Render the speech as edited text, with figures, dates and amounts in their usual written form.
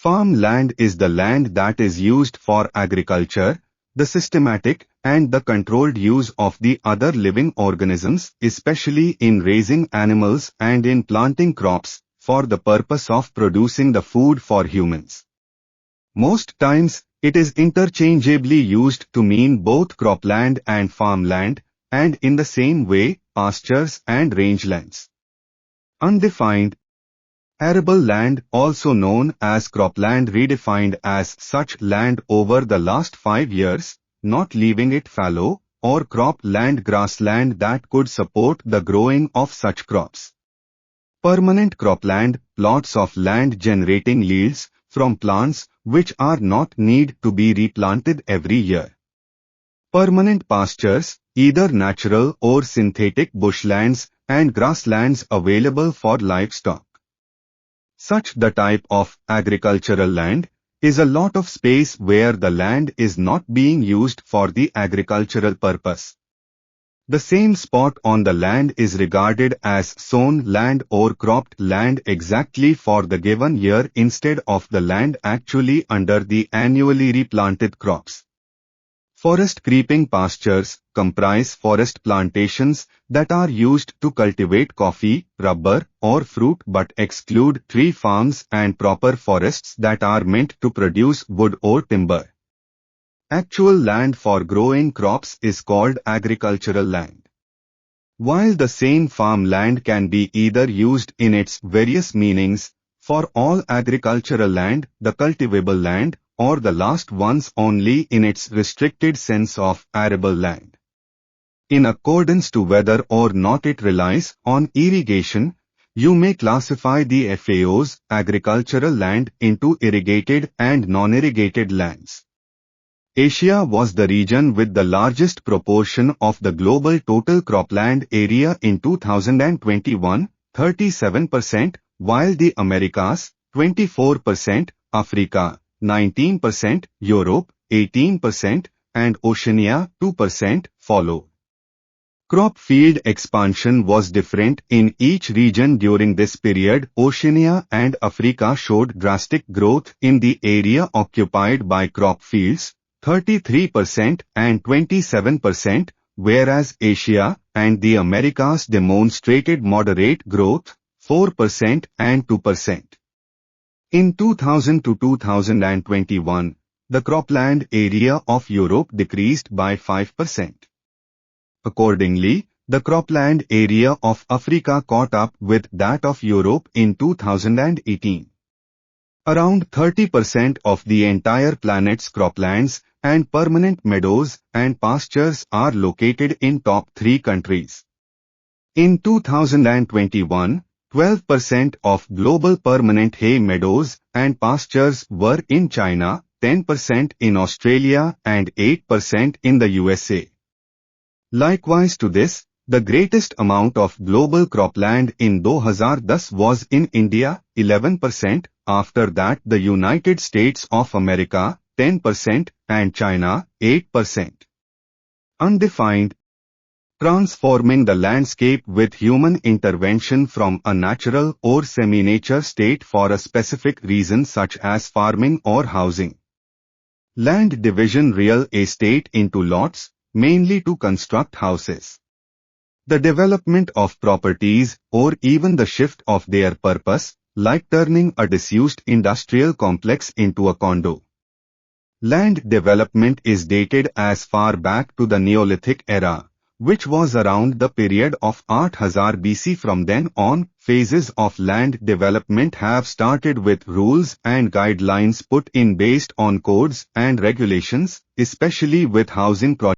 Farmland is the land that is used for agriculture, the systematic and the controlled use of the other living organisms, especially in raising animals and in planting crops, for the purpose of producing the food for humans. Most times, it is interchangeably used to mean both cropland and farmland, and in the same way, pastures and rangelands. Undefined, arable land, also known as cropland, redefined as such land over the last 5 years, not leaving it fallow, or cropland, grassland that could support the growing of such crops. Permanent cropland, plots of land generating yields from plants which are not need to be replanted every year. Permanent pastures, either natural or synthetic bushlands and grasslands available for livestock. Such the type of agricultural land is a lot of space where the land is not being used for the agricultural purpose. The same spot on the land is regarded as sown land or cropped land exactly for the given year instead of the land actually under the annually replanted crops. Forest creeping pastures comprise forest plantations that are used to cultivate coffee, rubber, or fruit but exclude tree farms and proper forests that are meant to produce wood or timber. Actual land for growing crops is called agricultural land. While the same farmland can be either used in its various meanings, for all agricultural land, the cultivable land, or the last ones only in its restricted sense of arable land. In accordance to whether or not it relies on irrigation, you may classify the FAO's agricultural land into irrigated and non-irrigated lands. Asia was the region with the largest proportion of the global total cropland area in 2021, 37%, while the Americas, 24%, Africa, 19%, Europe, 18%, and Oceania, 2%, followed. Crop field expansion was different in each region during this period. Oceania and Africa showed drastic growth in the area occupied by crop fields, 33% and 27%, whereas Asia and the Americas demonstrated moderate growth, 4% and 2%. In 2000 to 2021, the cropland area of Europe decreased by 5%. Accordingly, the cropland area of Africa caught up with that of Europe in 2018. Around 30% of the entire planet's croplands and permanent meadows and pastures are located in top 3 countries. In 2021, 12% of global permanent hay meadows and pastures were in China, 10% in Australia and 8% in the USA. Likewise to this, the greatest amount of global cropland in 2010 was in India, 11%, after that the United States of America, 10%, and China, 8%. Undefined, transforming the landscape with human intervention from a natural or semi-nature state for a specific reason such as farming or housing. Land division, real estate into lots, mainly to construct houses. The development of properties or even the shift of their purpose, like turning a disused industrial complex into a condo. Land development is dated as far back to the Neolithic era, which was around the period of 8000 BC. From then on, phases of land development have started with rules and guidelines put in based on codes and regulations, especially with housing projects.